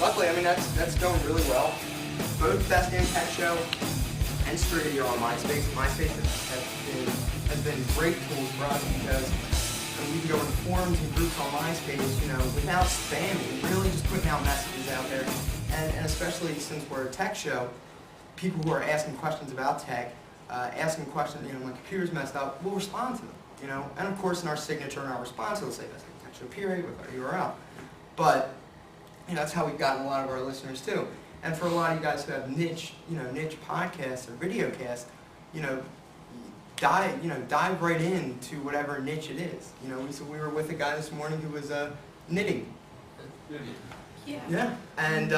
luckily, I mean, that's going really well. Both Best Damn Tech Show and Stradio on MySpace. MySpace has been great tools for us because we can go into forums and groups on MySpace, without spamming, really just putting out messages out there. And especially since we're a tech show, people who are asking questions about tech, asking questions, my computer's messed up, we'll respond to them, And of course, in our signature and our response, it'll say Best Damn Tech Show period with our URL. But that's how we've gotten a lot of our listeners too. And for a lot of you guys who have niche podcasts or video casts, dive right into whatever niche it is. We were with a guy this morning who was knitting. Yeah. And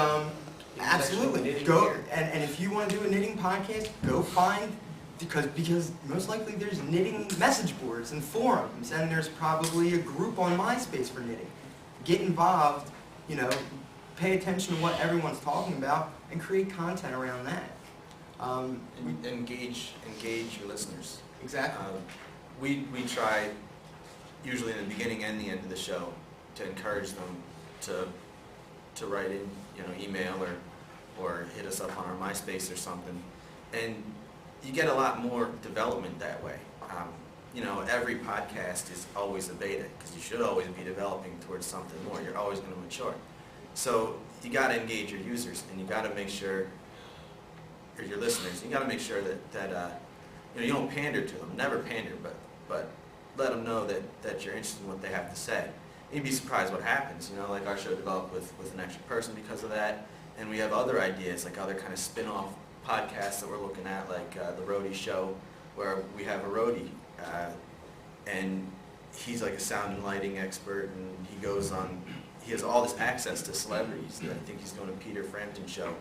absolutely, go and if you want to do a knitting podcast, go find because most likely there's knitting message boards and forums, and there's probably a group on MySpace for knitting. Get involved, pay attention to what everyone's talking about, and create content around that. Engage your listeners. Exactly. We try, usually in the beginning and the end of the show, to encourage them to write in, email or hit us up on our MySpace or something, and you get a lot more development that way. Every podcast is always a beta because you should always be developing towards something more. You're always going to mature. So you got to engage your users, and you got to make sure, or your listeners, you got to make sure that you don't pander to them. Never pander, but let them know that you're interested in what they have to say. You'd be surprised what happens. Like our show developed with an extra person because of that, and we have other ideas, like other kind of spin-off podcasts that we're looking at, like the Roadie Show, where we have a roadie, and he's like a sound and lighting expert, and he has all this access to celebrities. I think he's doing a Peter Frampton show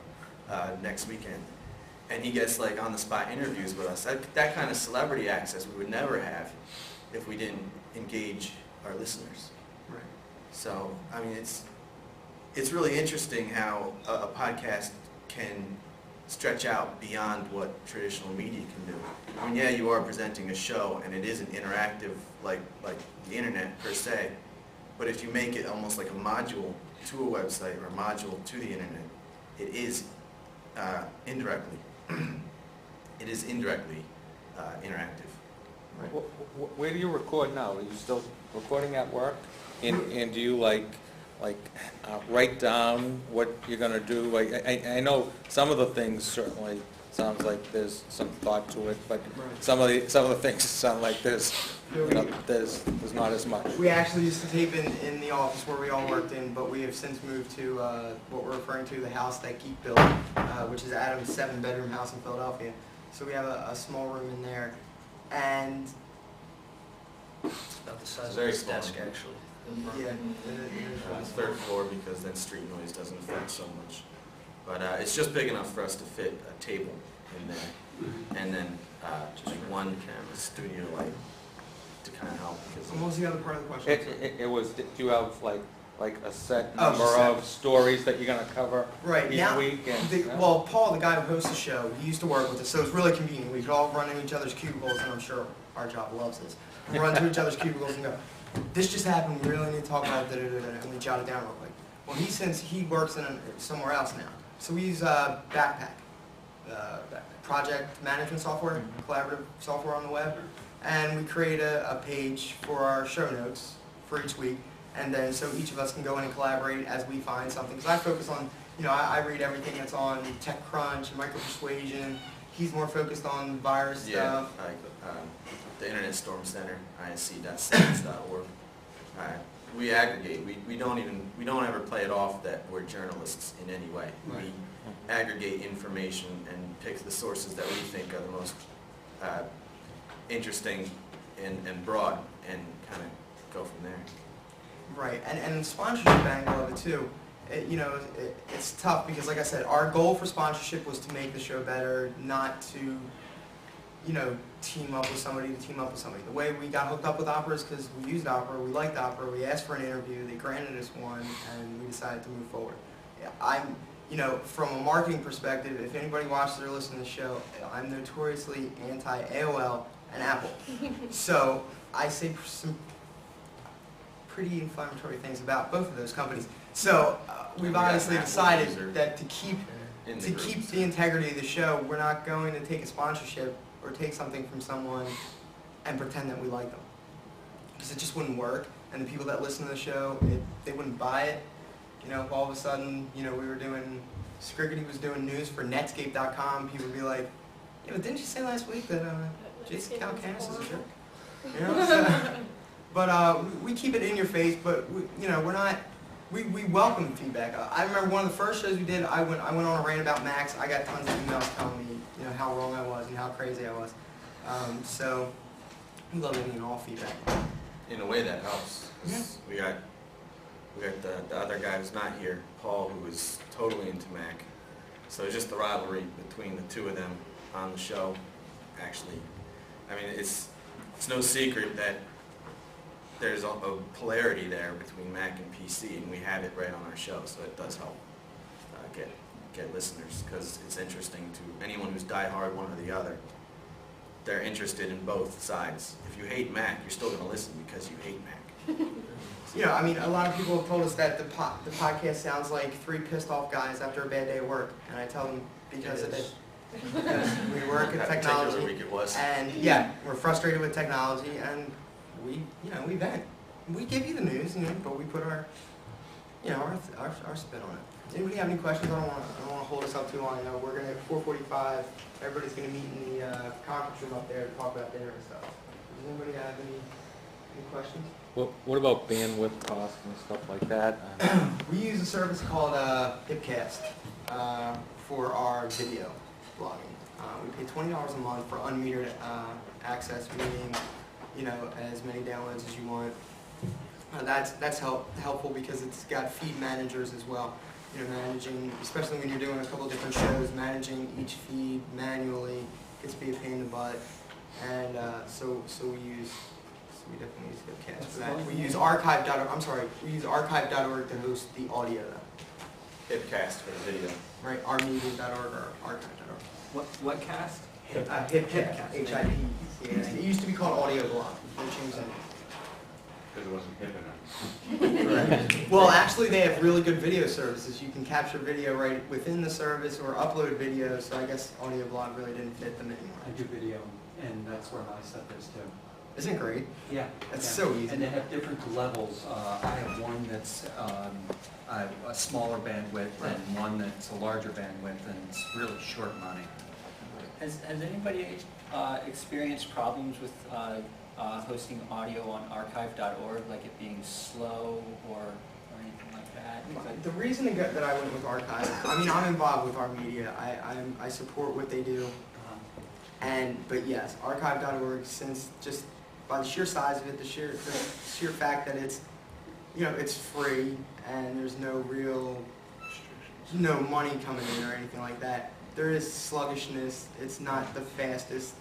next weekend. And he gets like on-the-spot interviews with us. That kind of celebrity access we would never have if we didn't engage our listeners. Right. So, I mean, it's really interesting how a podcast can stretch out beyond what traditional media can do. I mean, yeah, you are presenting a show, and it isn't interactive like the internet per se, but if you make it almost like a module to a website or a module to the internet, it is indirectly interactive. Right. Where do you record now? Are you still recording at work? And do you write down what you're going to do? I know some of the things certainly sounds like there's some thought to it, but right. some of the things sound like there's not as much. We actually used to tape in the office where we all worked in, but we have since moved to what we're referring to the house that Geek built, which is Adam's 7-bedroom house in Philadelphia. So we have a small room in there, and It's about the size of Very this small. desk, actually. yeah, Third floor because then street noise doesn't affect so much. But it's just big enough for us to fit a table in there, and then just one studio light to kind of help. So what was the other part of the question? It was, do you have like a set Oh, number set. of stories that you're going to cover Right, each now, week? well, Paul, the guy who hosts the show, he used to work with us, so it's really convenient. We could all run in each other's cubicles, and I'm sure our job loves this. We run to each other's cubicles and go, this just happened, we really need to talk about it, and we jot it down real quick. Well, he works somewhere else now, so we use Backpack, project management software, collaborative software on the web, and we create a page for our show notes for each week. And then so each of us can go in and collaborate as we find something. Because I focus on, I read everything that's on TechCrunch and Micro Persuasion. He's more focused on virus Yeah, stuff. like the Internet Storm Center, isc.science.org. We aggregate. We don't ever play it off that we're journalists in any way. Right. We aggregate information and pick the sources that we think are the most interesting and broad, and kind of go from there. Right, and the sponsorship angle of it too, it's tough because, like I said, our goal for sponsorship was to make the show better, not to, team up with somebody to team up with somebody. The way we got hooked up with Opera is because we used Opera, we liked Opera, we asked for an interview, they granted us one, and we decided to move forward. From a marketing perspective, if anybody watches or listens to the show, I'm notoriously anti-AOL and Apple. So I say some pretty inflammatory things about both of those companies. So we've We got obviously Matt decided Williams that to keep in the to group, keep so. the integrity of the show, we're not going to take a sponsorship or take something from someone and pretend that we like them. Because it just wouldn't work, and the people that listen to the show, they wouldn't buy it. You know, if all of a sudden, you know, we were doing, Scriggity was doing news for Netscape.com, people would be like, yeah, but didn't you say last week that Jason Calacanis is a jerk? You know, so, but we keep it in your face, but you know, we're not. We welcome feedback. I remember one of the first shows we did. I went on a rant about Max. I got tons of emails telling me, you know, how wrong I was and how crazy I was. So we love any and all feedback. In a way that helps. 'Cause we got the other guy who's not here, Paul, who is totally into Mac. So it's just the rivalry between the two of them on the show. Actually, I mean, it's no secret that there's a polarity there between Mac and PC, and we have it right on our show, so it does help get listeners, because it's interesting to anyone who's diehard one or the other. They're interested in both sides. If you hate Mac, you're still going to listen because you hate Mac. You know, I mean, a lot of people have told us that the podcast sounds like three pissed off guys after a bad day at work, and I tell them because it is. Because we work in That particular technology, week it was. and yeah, we're frustrated with technology, and we vent. We give you the news, you know, but we put our spin on it. Does anybody have any questions? I don't want to hold us up too long. I know we're gonna at 4:45. Everybody's gonna meet in the conference room up there to talk about dinner and stuff. Does anybody have any questions? What about bandwidth costs and stuff like that? We use a service called Hipcast for our video blogging. We pay $20 a month for unmetered access, meaning, you know, as many downloads as you want. That's helpful because it's got feed managers as well. You know, managing, especially when you're doing a couple different shows, managing each feed manually gets to be a pain in the butt. And so we definitely use Hipcast for that. We use archive.org. I'm sorry, we use archive.org to host the audio though. Hipcast for the video. Right, rmedia.org or archive.org. What cast? Hipcast. H-I-P. It used to be called Audio Blog. They changed it. Because it wasn't hip enough. Correct. Well, actually, they have really good video services. You can capture video right within the service or upload video. So I guess Audio Blog really didn't fit them anymore. I do video, and that's where my stuff is too. Isn't it great? Yeah. That's yeah. so easy. And they have different levels. I have one that's a smaller bandwidth and one that's a larger bandwidth, and it's really short money. Has anybody experienced problems with hosting audio on archive.org, like it being slow or anything like that? The reason that I went with Archive, I mean, I'm involved with our media. I support what they do. But yes, archive.org, since just by the sheer size of it, the sheer fact that it's, you know, it's free and there's no money coming in or anything like that. There is sluggishness. It's not the fastest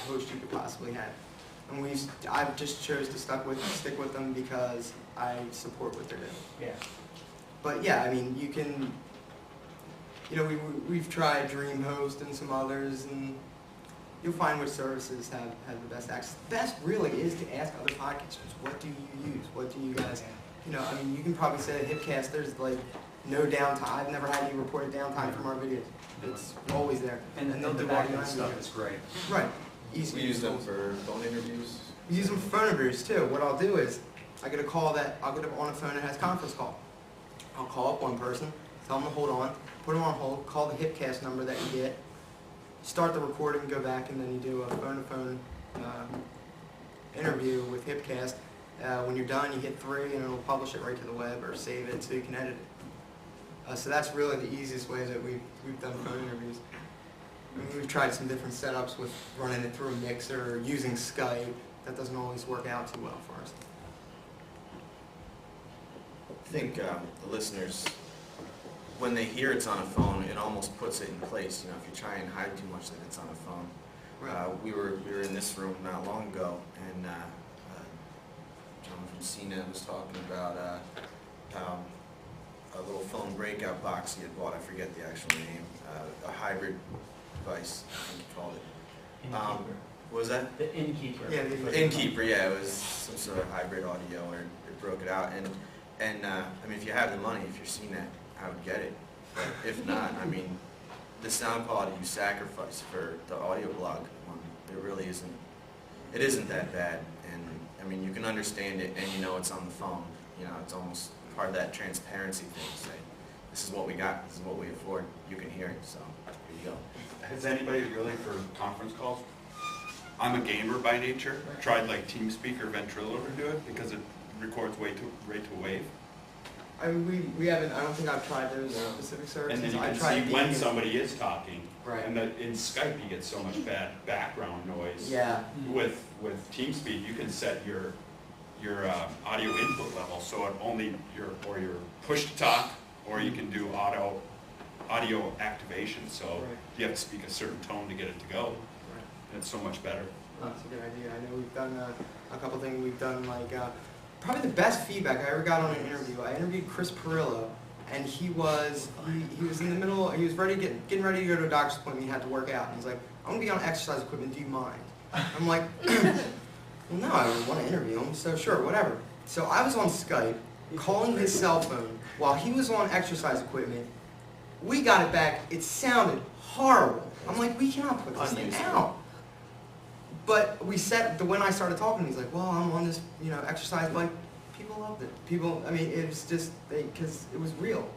host you could possibly have. And I've just chose to stick with them because I support what they're doing. Yeah. But yeah, I mean, you can, you know, we've tried DreamHost and some others, and you'll find which services have the best access. The best really is to ask other podcasters, what do you use? What do you guys, you know, I mean, you can probably say at Hipcast, there's like no downtime. I've never had any reported downtime from our videos. It's always there. And they'll the do back audio end and stuff video. is great. Right. Easy. We use them for phone interviews. We use them for phone interviews too. What I'll do is, I get a call that, I'll get on a phone that has conference call. I'll call up one person, tell them to hold on, put them on hold, call the Hipcast number that you get, start the recording, go back, and then you do a phone-to-phone interview with Hipcast. When you're done, you hit 3 and it'll publish it right to the web or save it so you can edit it. So that's really the easiest way that we've done phone interviews. I mean, we've tried some different setups with running it through a mixer or using Skype. That doesn't always work out too well for us. I think the listeners, when they hear it's on a phone, it almost puts it in place. You know, if you try and hide too much that it's on a phone. Right. We were in this room not long ago, and John from CNET was talking about a little phone breakout box he had bought. I forget the actual name. A hybrid device, I think he called it. What was that? The Innkeeper. Yeah, Innkeeper, yeah, it was some sort of hybrid audio, or it broke it out, And, I mean, if you have the money, if you're seeing that, I would get it. But if not, I mean, the sound quality you sacrifice for the audio blog, it really isn't, it isn't that bad. And, I mean, you can understand it and you know it's on the phone. You know, it's almost part of that transparency thing. Say, this is what we got, this is what we afford, you can hear it, so here you go. Has anybody really, for conference calls, I'm a gamer by nature, tried like TeamSpeak or Ventrilo to do it because it records right to wave? I mean, we haven't, I don't think I've tried those specific services. And then you I can tried see when Dean. somebody is talking. Right. And in Skype you get so much bad background noise. Yeah. With TeamSpeak, you can set your audio input level so it only your push to talk, or you can do audio activation. So Right. you have to speak a certain tone to get it to go. Right. And it's so much better. That's a good idea. I know we've done a couple things. We've done like probably the best feedback I ever got on an interview. I interviewed Chris Perillo, and he was in the middle. He was getting ready to go to a doctor's appointment. He had to work out, and he's like, "I'm gonna be on exercise equipment. Do you mind?" I'm like, "Well, no, I want to interview him, so sure, whatever." So I was on Skype, calling his cell phone while he was on exercise equipment. We got it back. It sounded horrible. I'm like, we cannot put this thing out. But we said, when I started talking, he's like, well, I'm on this, exercise bike. People loved it. People, I mean, it was just, because it was real,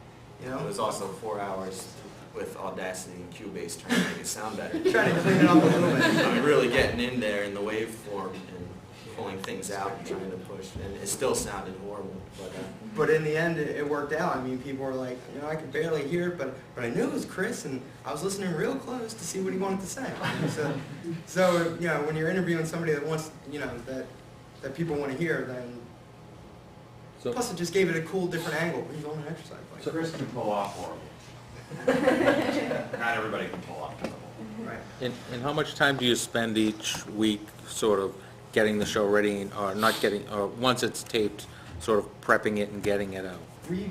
It was also 4 hours with Audacity and Cubase trying to make it sound better. Trying to clean it up a little bit. I mean, really getting in there in the waveform and pulling things out and trying to push. And it still sounded horrible. But in the end, it worked out. I mean, people were like, I could barely hear it, but I knew it was Chris, and I was listening real close to see what he wanted to say. So when you're interviewing somebody that wants, that people want to hear, then So, plus it just gave it a cool, different angle. He's on an exercise bike. So Chris can pull off horrible. Not everybody can pull off terrible. Right. and how much time do you spend each week sort of getting the show ready, or not getting, or once it's taped, sort of prepping it and getting it out? We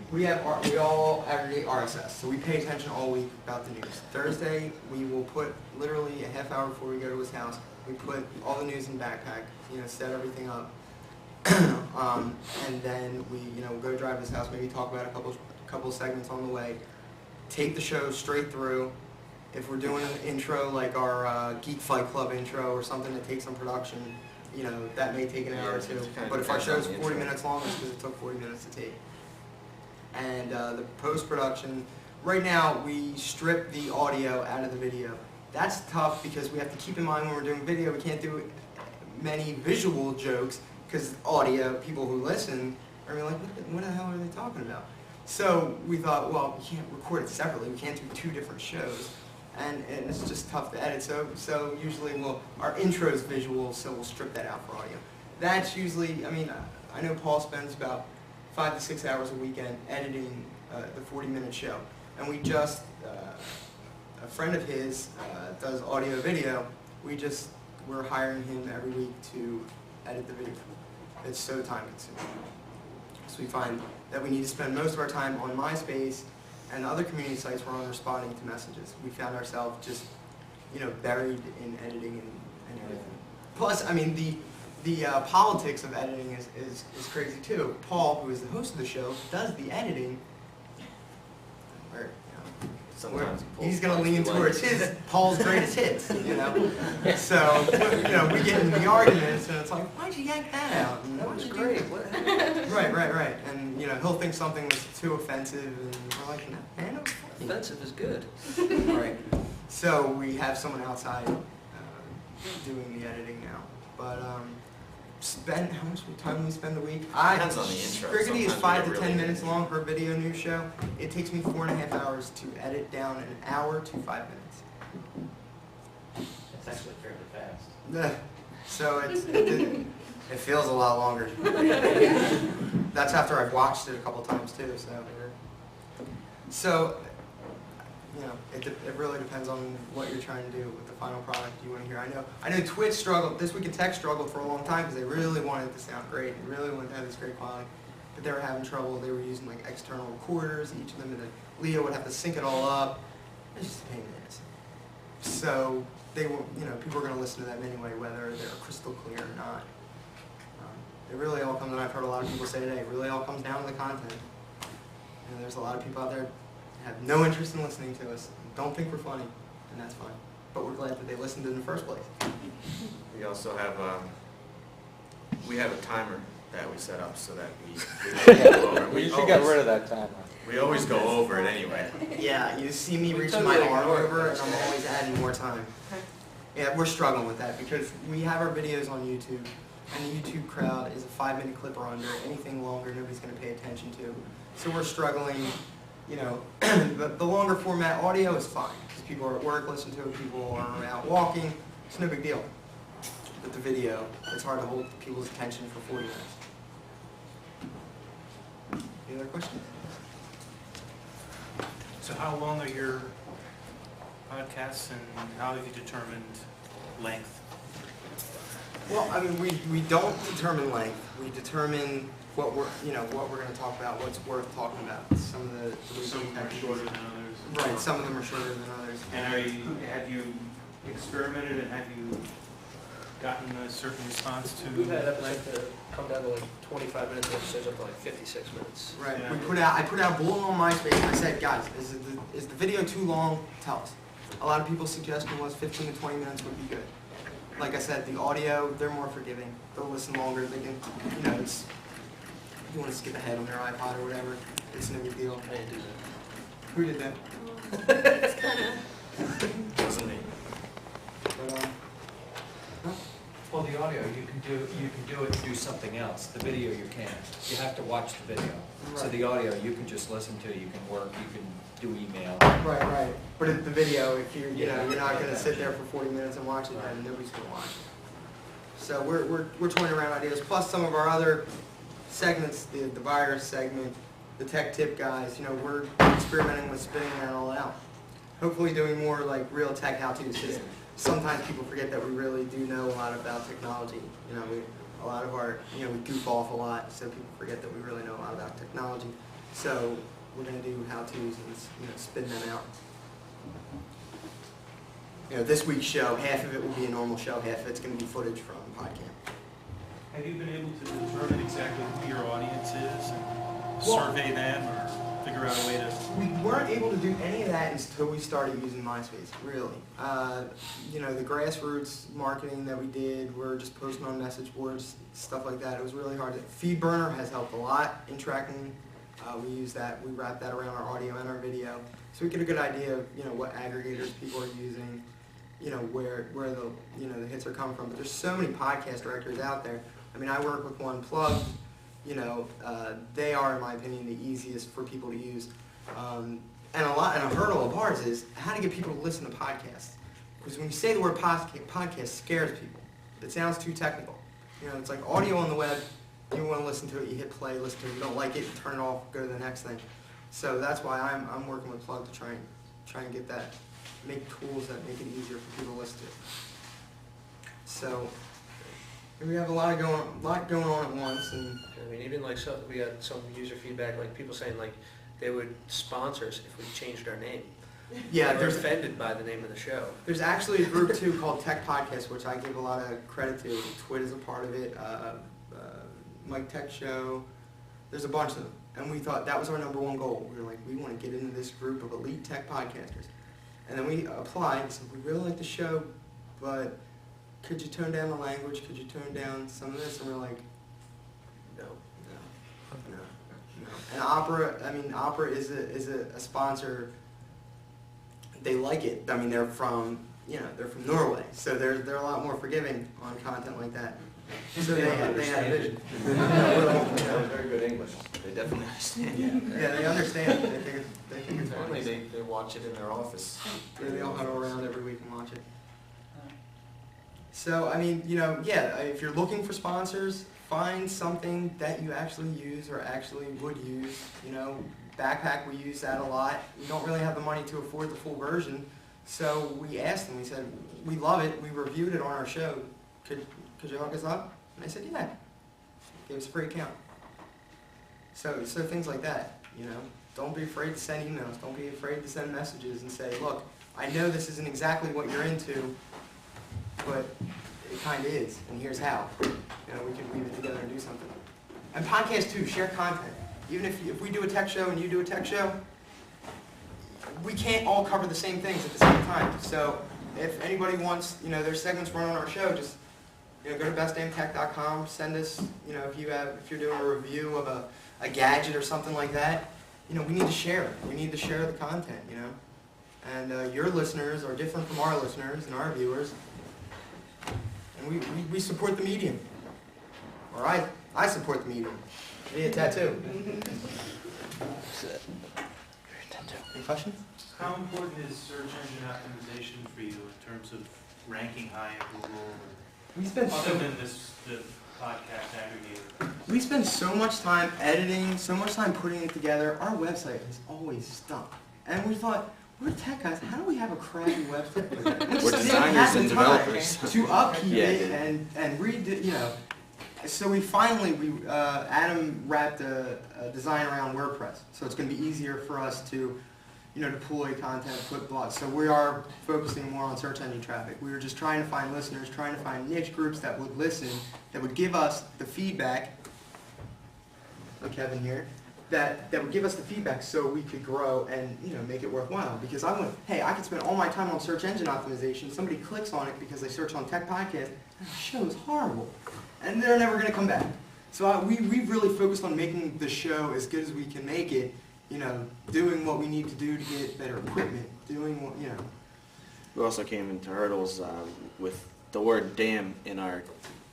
all aggregate RSS, so we pay attention all week about the news. Thursday, we will put literally a half hour before we go to his house. We put all the news in backpack, set everything up, and then we go drive to his house, maybe talk about a couple segments on the way. Take the show straight through. If we're doing an intro like our Geek Fight Club intro or something that takes some production, that may take an hour or two. But if our show's 40 minutes long, it's because it took 40 minutes to tape. And the post-production, right now we strip the audio out of the video. That's tough because we have to keep in mind when we're doing video, we can't do many visual jokes because audio, people who listen are gonna be like, what the hell are they talking about? So we thought, well, we can't record it separately. We can't do two different shows. And it's just tough to edit. So usually our intro's visual, so we'll strip that out for audio. That's usually, I know Paul spends about 5 to 6 hours a weekend editing the 40-minute show. And we just, a friend of his does audio video. We're hiring him every week to edit the video. It's so time consuming. So we find that we need to spend most of our time on MySpace and other community sites we're on responding to messages. We found ourselves just, buried in editing and everything. Plus, the politics of editing is crazy too. Paul, who is the host of the show, does the editing. Sometimes He's going to lean towards Paul's greatest hits, So, we get into the arguments, and it's like, why'd you yank that out? And That was great. What happened? Right. And, he'll think something was too offensive, and we're like, no, man, it was funny. Offensive is good. Right. So we have someone outside doing the editing now. But how much time we spend a week? Depends on the intro. Spriggity is Sometimes we 5 get to 10 really minutes long per video news show. It takes me 4.5 hours to edit down an hour to 5 minutes. That's actually fairly fast. So it feels a lot longer. That's after I've watched it a couple times too. So it really depends on what you're trying to do with the final product you want to hear. I know Twitch struggled, This Week in Tech struggled for a long time because they really wanted it to sound great. They really wanted to have this great quality. But they were having trouble. They were using like external recorders, each of them, and then Leo would have to sync it all up. It's just a pain in the ass. So they were, people are going to listen to them anyway, whether they're crystal clear or not. It really all comes, and I've heard a lot of people say today, it really all comes down to the content. And there's a lot of people out there that have no interest in listening to us, don't think we're funny, and that's fine. But we're glad that they listened in the first place. We also have, we have a timer that we set up so that we don't go over. We should get rid of that timer. We always go over it anyway. Yeah, you see me reaching my arm over, and I'm always adding more time. Yeah, we're struggling with that because we have our videos on YouTube, and the YouTube crowd is a 5-minute clip or under. Anything longer, nobody's going to pay attention to. So we're struggling, you know, the longer format audio is fine, because people are at work listening to it, people are out walking, it's no big deal. But the video, it's hard to hold people's attention for 40 minutes. Any other questions? So how long are your podcasts and how have you determined length? Well, I mean, we don't determine length. We determine what we're going to talk about, what's worth talking about. Some of the Some are shorter than others. Right, some of them are shorter than others. And have you experimented and have you gotten a certain response to? We've had episodes that come down to like 25 minutes, episodes up to like 56 minutes. Right. Yeah. I put out a bulletin on MySpace and I said, guys, is the video too long? Tell us. A lot of people's suggestion was 15 to 20 minutes would be good. Like I said, the audio, they're more forgiving. They'll listen longer. They can, you know, it's, you want to skip ahead on their iPod or whatever, it's no big deal. I didn't do that. Who did that? It's kind of, Wasn't me. But, Well, the audio, you can do it and do something else. The video, you can't. You have to watch the video. So Right. the audio, you can just listen to, you can work, you can do email. right. But the video, if you're not going to sit there for 40 minutes and watch it, then nobody's going to watch it. So we're toying around ideas. Plus some of our other segments, the virus segment, the tech tip guys. You know, we're experimenting with spinning that all out. Hopefully doing more like real tech how-tos. Because sometimes people forget that we really do know a lot about technology. You know, a lot of our, we goof off a lot, so people forget that we really know a lot about technology. So we're going to do how-tos and spin them out. This week's show, half of it will be a normal show, half of it's going to be footage from Podcamp. Have you been able to determine exactly who your audience is and Well- survey them or figure out a way to? We weren't able to do any of that until we started using MySpace, really. The grassroots marketing that we did, we're just posting on message boards, stuff like that. It was really hard. FeedBurner has helped a lot in tracking. We use that, we wrap that around our audio and our video. So we get a good idea of, what aggregators people are using, where the hits are coming from. But there's so many podcast directories out there. I mean, I work with one Plug. They are, in my opinion, the easiest for people to use. And a hurdle of ours is how to get people to listen to podcasts. Because when you say the word podcast scares people. It sounds too technical. It's like audio on the web. You want to listen to it, you hit play, listen to it. You don't like it, you turn it off, go to the next thing. So that's why I'm working with Plug to try and get that, make tools that make it easier for people to listen to. So we have a lot going on at once, and I mean, even like we got some user feedback, like people saying like they would sponsor us if we changed our name. yeah, They're there's offended by the name of the show. There's actually a group too called Tech Podcast, which I give a lot of credit to. Twit is a part of it. Mike Tech Show. There's a bunch of them, and we thought that was our number one goal. We were like, we want to get into this group of elite tech podcasters, and then we applied and said, we really like the show, but could you tone down the language? Could you tone down some of this? And we're like, No. no. And Opera is a sponsor. They like it. I mean, they're from Norway, so they're a lot more forgiving on content like that. So they have a vision. Very good English. They definitely understand. Yeah, they understand. They think it's Apparently funny. they watch it in their office. Yeah, they all huddle around every week and watch it. So, I mean, if you're looking for sponsors, find something that you actually use or actually would use. Backpack, we use that a lot. We don't really have the money to afford the full version, so we asked them, we said, we love it, we reviewed it on our show. Could you hook us up? And they said, yeah. Gave us a free account. So things like that, Don't be afraid to send emails. Don't be afraid to send messages and say, look, I know this isn't exactly what you're into, but it kind of is, and here's how. we could weave it together and do something. And podcasts too, share content. Even if we do a tech show and you do a tech show, we can't all cover the same things at the same time. So if anybody wants, there's segments run on our show, just go to bestdamntech.com, send us, if you're doing a review of a gadget or something like that, we need to share it. We need to share the content, And your listeners are different from our listeners and our viewers. And we support the medium. Or I support the medium. Via tattoo. Any questions? How important is search engine optimization for you in terms of ranking high at Google, We spend other than the podcast aggregator? We spend so much time editing, so much time putting it together. Our website is always stunk. And we thought, we're tech guys, how do we have a crappy website? We We're just didn't designers have the and time developers. to upkeep Yeah. it and read it, So we finally, Adam wrapped a design around WordPress. So it's going to be easier for us to, deploy content, put blogs. So we are focusing more on search engine traffic. We were just trying to find listeners, trying to find niche groups that would listen, that would give us the feedback, like Kevin here, that would give us the feedback so we could grow and, make it worthwhile. Because I could spend all my time on search engine optimization. Somebody clicks on it because they search on Tech Podcast, and the show is horrible. And they're never going to come back. So we've really focused on making the show as good as we can make it, doing what we need to do to get better equipment, doing what, We also came into hurdles with the word "damn" in our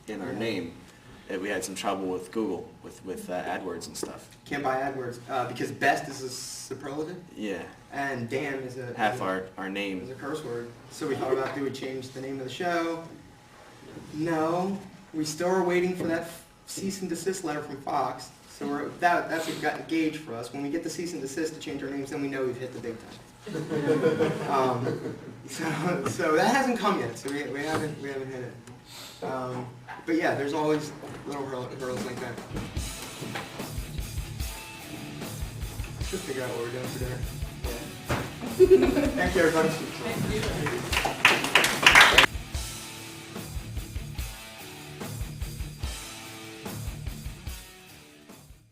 name. We had some trouble with Google with AdWords and stuff. Can't buy AdWords because best is a superlative Yeah, and damn is a half is our name. a curse word. So we thought about, do we change the name of the show? No, we still are waiting for that cease and desist letter from Fox. So that's a gauge for us. When we get the cease and desist to change our names, then we know we've hit the big time. So that hasn't come yet. So we haven't hit it. But yeah, there's always little hurdles like that. Let's figure out what we're doing for dinner. Yeah. Thank you, everybody. Thank you.